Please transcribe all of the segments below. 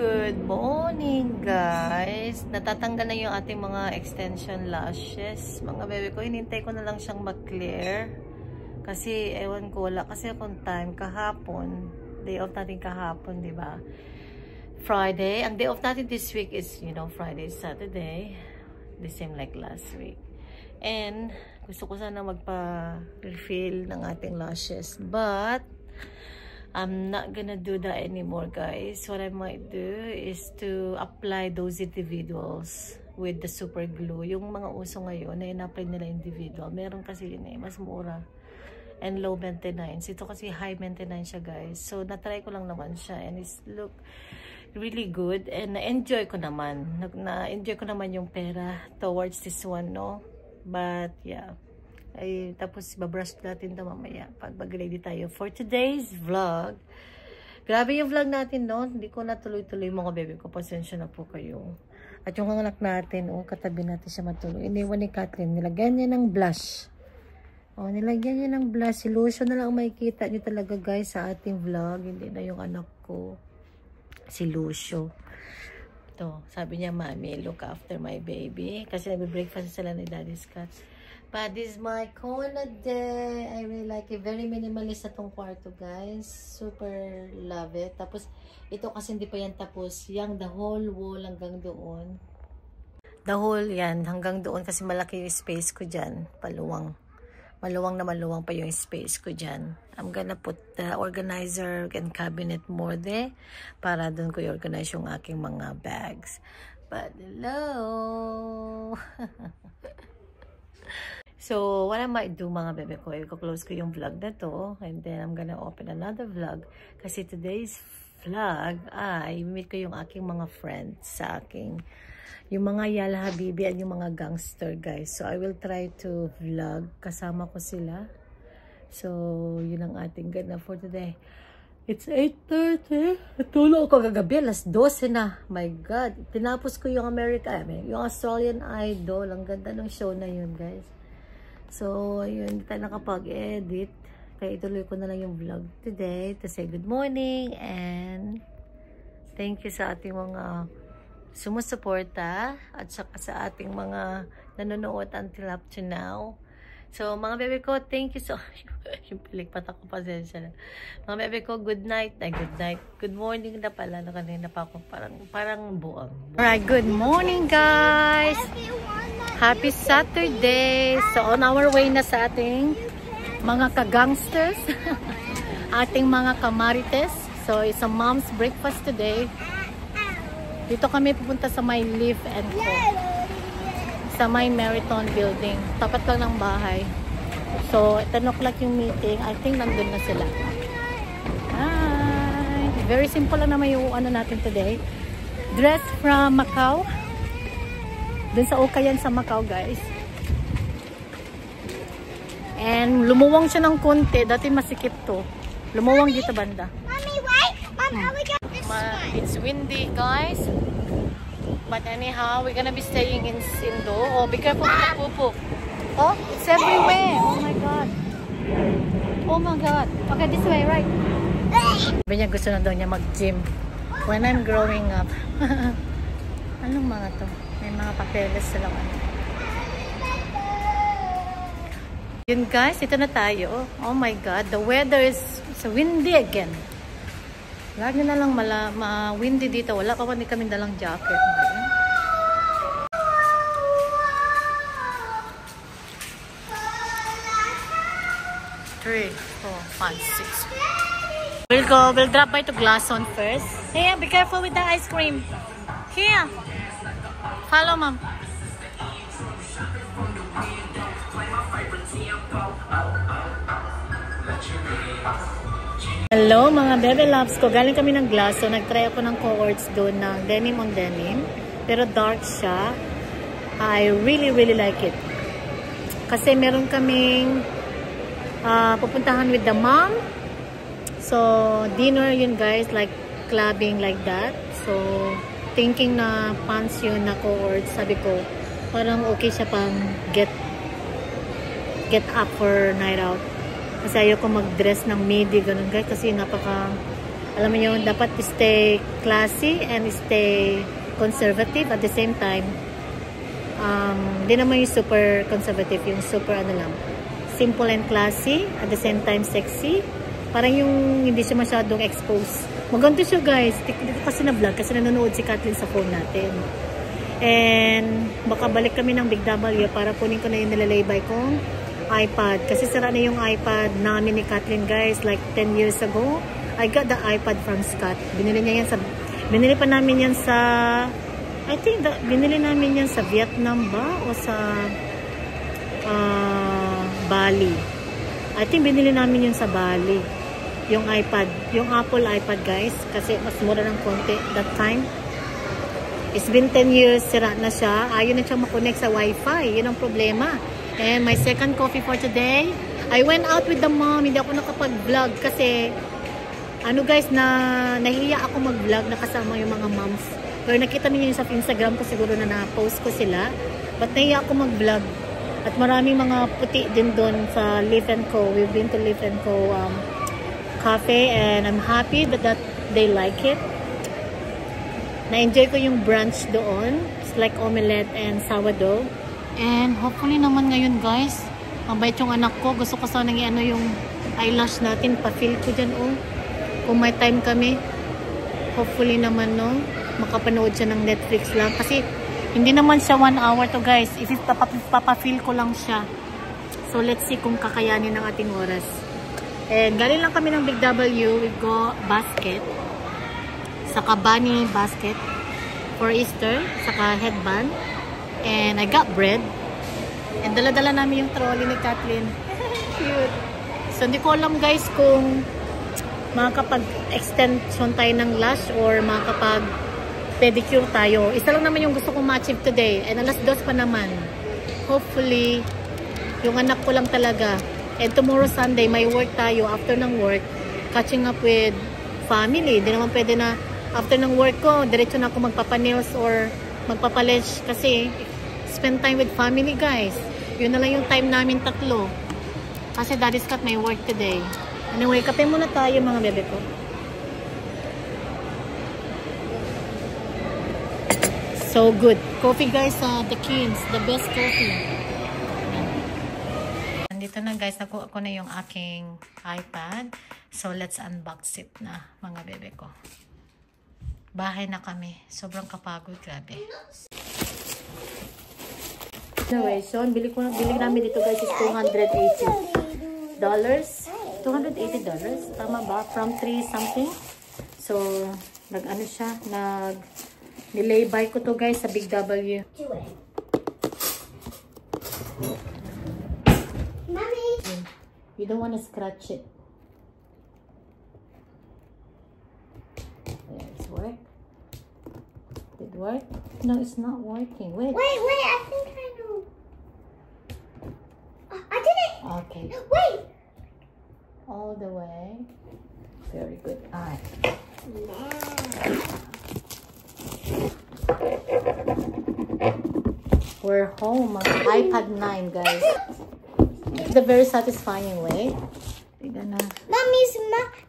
Good morning, guys. Natatanggal na yung ating mga extension lashes. Mga bebe ko, hinintay ko na lang siyang mag-clear. Kasi, ewan ko, wala kasi akong time kahapon. Day off natin kahapon, di ba? Friday. Ang day off natin this week is, you know, Friday, Saturday. The same like last week. And, gusto ko sana magpa-refill ng ating lashes. But, I'm not gonna do that anymore, guys. What I might do is to apply those individuals with the super glue. Yung mga uso ngayon na in-apply nila individual. Meron kasi yun eh, mas mura. And low maintenance. Ito kasi high maintenance siya, guys. So, natry ko lang naman siya. And it's look really good. And na-enjoy ko naman. Na-enjoy ko naman yung pera towards this one, no? But, yeah. Ay, tapos babrush natin ito mamaya pag mag-ready tayo for today's vlog. Grabe yung vlog natin, no? Hindi ko natuloy-tuloy mga bebe ko. Pasensya na po kayo. At yung anak natin, katabi natin siya matuloy. Iniwan ni Kathleen. Nilagyan niya ng blush. Nilagyan niya ng blush. Si Lucio na lang makikita niyo talaga, guys, sa ating vlog. Hindi na yung anak ko. Si Lucio. Ito, sabi niya, Mami, look after my baby. Kasi nagbe-breakfast sila ni Daddy Scott. But this is my corner day. I really like it. Very minimalist na tong kwarto, guys. Super love it. Tapos, ito kasi hindi pa yan tapos. Yang the whole wall hanggang doon. The whole yan hanggang doon kasi malaki yung space ko dyan. Paluwang. Maluwang na maluwang pa yung space ko dyan. I'm gonna put the organizer and cabinet more there. Para doon ko i-organize yung aking mga bags. But, hello! So, what I might do, mga bebe ko, i-close ko yung vlog na to. And then, I'm gonna open another vlog. Kasi today's vlog ay meet ko yung aking mga friends sa aking, yung mga Yala Habibi at yung mga gangster, guys. So, I will try to vlog. Kasama ko sila. So, yun ang ating ganda for today. It's 8:30. Natulog ko kagabi. Alas 12 na. My God. Tinapos ko yung yung Australian Idol. Ang ganda ng show na yun, guys. So, ayun, hindi tayo nakapag-edit. Kaya ituloy ko na lang yung vlog today to say good morning and thank you sa ating mga sumusuporta at saka sa ating mga nanonood until up to now. So, mga bebe ko, thank you so yung pilikpat ako, pasensya na. Mga bebe ko, good night. Good night. Good morning na pala. Kanina pa ako parang buang. Alright, good morning, guys. Happy Saturday! So, on our way na sa ating mga ka-gangsters. Ating mga kamarites. So, it's a mom's breakfast today. Dito kami pupunta sa my Live and Cook. Sa my Marathon building. Tapat lang ng bahay. So, 10 o'clock yung meeting. I think nandun na sila. Hi! Very simple lang naman yung ano natin today. Dress from Macau. Dun sa Ukayan sa Macau, guys. And lumuwang siya ng konti. Dati masikip to. Lumuwang dito banda. Mommy, wait! Mom, how we got this one? It's windy, guys. But anyhow, we're gonna be staying in Sindo. Oh, be careful with the pupo. Oh, it's everywhere. Oh my God. Oh my God. Okay, this way, right? Sabi niya gusto na daw niya mag-gym. When I'm growing up. Anong mga to? May mga papeles sila. Yun, guys, ito na tayo. Oh my God, the weather is so windy again. Lagi na lang windy dito. Wala pa ni kami dalang jacket. 3, 4, 5, 6. We'll drop by to Glason first. Here, be careful with the ice cream. Here. Follow, mom. Hello, mga bebe loves ko. Galing kami ng Glason. Nag-try ako ng cohorts doon ng denim on denim. Pero dark siya. I really, really like it. Kasi meron kaming pupuntahan with the mom. So, dinner yun, guys. Like, clubbing like that. So, thinking na pants yun na cohorts. Sabi ko, parang okay siya pang get up for night out. Kasi ayoko mag-dress ng midi, ganun, guys. Kasi napaka Alam mo yun, dapat stay classy and stay conservative at the same time. Hindi naman yung super conservative, yung super ano lang. Simple and classy, at the same time sexy. Parang yung hindi siya masyadong exposed. Maganda siya guys. Dito kasi na-vlog kasi nanonood si Kathleen sa phone natin. And baka balik kami ng Big W para kunin ko na yung nilalaybay kong iPad. Kasi sira na yung iPad namin ni Kathleen guys. Like 10 years ago. I got the iPad from Scott. Binili pa namin yan sa I think binili namin yan sa Vietnam ba o sa Bali. I think binili namin yun sa Bali. Yung iPad. Yung Apple iPad guys. Kasi mas mura ng konti that time. It's been 10 years. Sira na siya. Ayaw na siyang makonect sa Wi-Fi. Yun ang problema. And my second coffee for today. I went out with the mom. Hindi ako nakapag-vlog kasi ano guys, nahiya ako mag-vlog na kasama yung mga moms. Pero nakita niyo yun sa Instagram ko, siguro na na-post ko sila. But nahiya ako mag-vlog. At maraming mga puti din doon sa Leaf & Co. We've been to Leaf & Co. Cafe and I'm happy that they like it. Na-enjoy ko yung brunch doon. It's like omelette and sourdough. And hopefully naman ngayon guys, mabait yung anak ko. Gusto ko sana i-ano yung eyelash natin. Pa-fill ko dyan kung may time kami. Hopefully naman no, makapanood siya ng Netflix lang. Kasi hindi naman siya 1 hour to guys. If papafill ko lang siya. So let's see kung kakayanin ng ating oras. And galing lang kami ng Big W. We go basket. Saka bunny basket for Easter. Saka headband. And I got bread. And dala-dala namin yung trolley ni Kathleen. Cute. So hindi ko alam guys kung makakapag-extension tayo ng lash or makakapag-pedicure tayo. Isa lang naman yung gusto kong ma-achieve today. And alas 2 pa naman. Hopefully, yung anak ko lang talaga. And tomorrow Sunday, may work tayo. After ng work, catching up with family. Hindi naman pwede na after ng work ko, diretso na ako magpapanails or magpapalish. Kasi, spend time with family guys. Yun na lang yung time namin tatlo. Kasi Daddy Scott may work today. Anyway, kape muna tayo mga bebe ko. So good. Coffee guys sa The Kings. The best coffee. Nandito na guys. Nakuha ko na yung aking iPad. So let's unbox it na mga bebe ko. Bahay na kami. Sobrang kapagod. Grabe. Anyway, so bili namin dito guys is $280. $280. Tama ba? From 3 something. So, nag-ano siya, nilay-buy ko to guys sa Big W. Mommy! You don't want to scratch it. There, it's work. Did it work? No, it's not working. Wait. Wait, I think I know. I did it! Okay. Wait! All the way. Very good. Alright. We're home. iPad 9, guys. It's a very satisfying way. We're gonna... Mommy,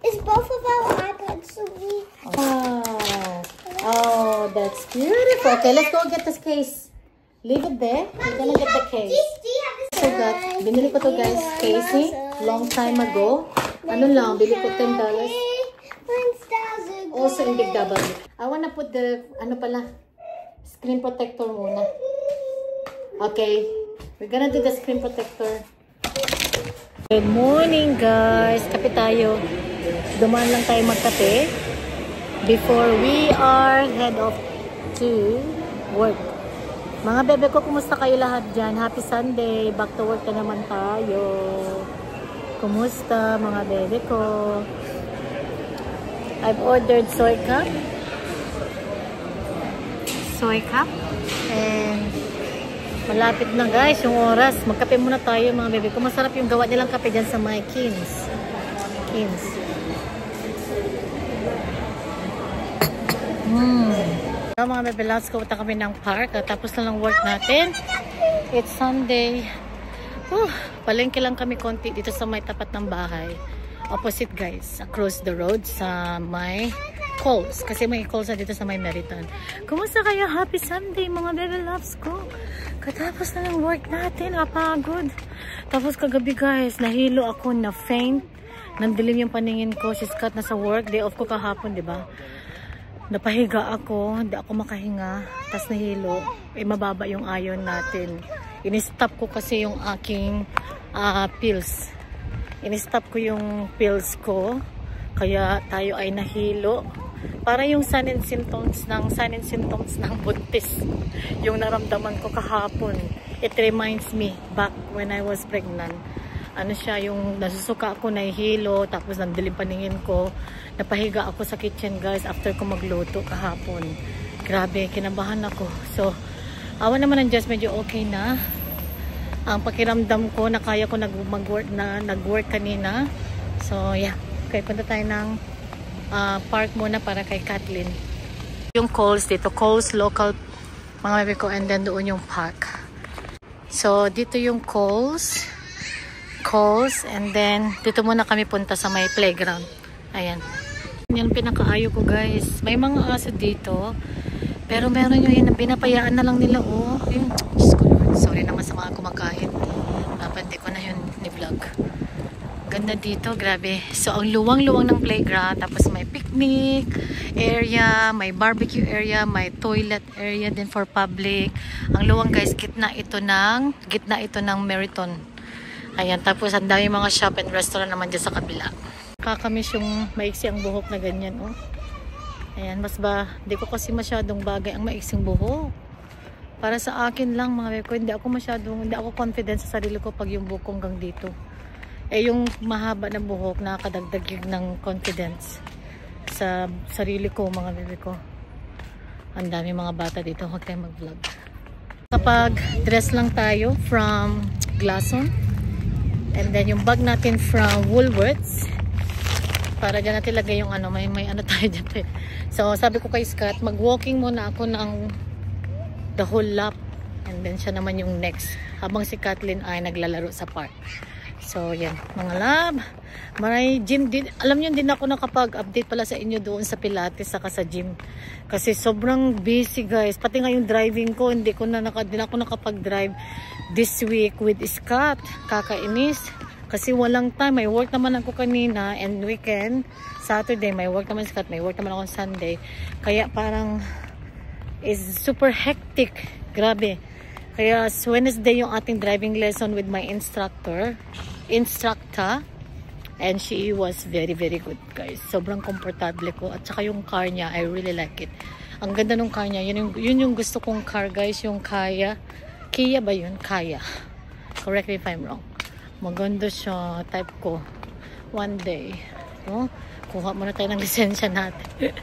is both of our iPads so we... Oh, that's beautiful. Okay, let's go get this case. Leave it there. We're gonna get the case. So that, binili ko to guys, Casey, long time ago. Ano lang, bili ko $10. Also in Big W. I wanna put the, ano pala, screen protector muna. Okay, we're gonna do the screen protector. Good morning guys. Kape tayo. Dumaan lang tayo magkape before we are head off to work. Mga bebe ko, kumusta kayo lahat dyan? Happy Sunday. Back to work na naman tayo. Kumusta mga bebe ko? I've ordered soy cup. And malapit na guys yung oras. Magkape muna tayo mga bebe ko. Masarap yung gawa nilang kape dyan sa my Kins. So, mga bebe, let's go. Punta kami ng park. Tapos na lang work natin. It's Sunday. Palengke lang kami konti dito sa may tapat ng bahay. opposite guys, across the road sa may Coles. Kasi may Coles na dito sa may Meriton. Kumusta kayo? Happy Sunday mga baby loves ko. Katapos na ng work natin, kapagod. Tapos kagabi guys, nahilo ako na faint. Nandilim yung paningin ko. Si Scott na sa work. Day off ko kahapon, di ba? Napahiga ako. Hindi ako makahinga. Tapos nahilo. Mababa yung iron natin. In-stop ko kasi yung aking pills. In-stop ko yung pills ko. Kaya tayo ay nahilo. Para yung sign and symptoms ng buntis. Yung naramdaman ko kahapon. It reminds me back when I was pregnant. Ano siya, yung nasusuka ako, nahihilo, tapos nandilim paningin ko. Napahiga ako sa kitchen guys after ko magluto kahapon. Grabe, kinabahan ako. So, awa naman ng Diyos, medyo okay na. Ang pakiramdam ko na kaya ko nag-work kanina. So, yeah. Okay, punta tayo ng park muna para kay Kathleen. Yung Coles dito, Coles local mga bebe ko, and then doon yung park. So, dito yung Coles, and then dito muna kami punta sa may playground. Ayan. Yan pinakaayo ko guys. May mga aso dito. Pero meron yung pinapayaan na lang nila. Oh, yun. Diyos ko Lord. Sorry naman sa mga kumakain. Dapat di ko na yun ni-vlog. Ganda dito, grabe. So, ang luwang-luwang ng playground. Tapos may picnic area, may barbecue area, may toilet area din for public. Ang luwang guys, gitna ito ng Meriton. Ayan, tapos ang dami mga shop and restaurant naman dyan sa kabila. Kakamiss yung maiksi ang buhok na ganyan, oh. Ayan, di ko kasi masyadong bagay ang maiksing buhok. Para sa akin lang, mga beko, hindi ako confident sa sarili ko pag yung buhok ko hanggang dito. Eh, yung mahaba na buhok, nakakadagdag yun ng confidence sa sarili ko, mga bebe ko. Ang dami mga bata dito, huwag tayong mag-vlog. Kapag dress lang tayo from Glasson, and then yung bag natin from Woolworths, para dyan natin lagay yung ano, may ano tayo dyan. So, sabi ko kay Scott, mag-walking muna ako ng the whole lap, and then siya naman yung next, habang si Kathleen ay naglalaro sa park. So, yan, mga lab. May gym din. Alam nyo, din ako nakapag-update pala sa inyo doon sa Pilates saka sa gym. Kasi sobrang busy guys. Pati nga yung driving ko, din ako nakapag-drive this week with Scott. Kakainis. Kasi walang time. May work naman ako kanina and weekend. Saturday, may work naman Scott. May work naman ako Sunday. Kaya parang is super hectic. Grabe. Kaya Wednesday yung ating driving lesson with my instructor, and she was very good guys. Sobrang komportable ko, at saka yung car niya, I really like it. Ang ganda ng car niya, yun yung gusto kong car guys, yung Kia ba yun? Kia, correct me if I'm wrong. Maganda siya, type ko one day, no? Kuha muna tayo ng lisensya natin.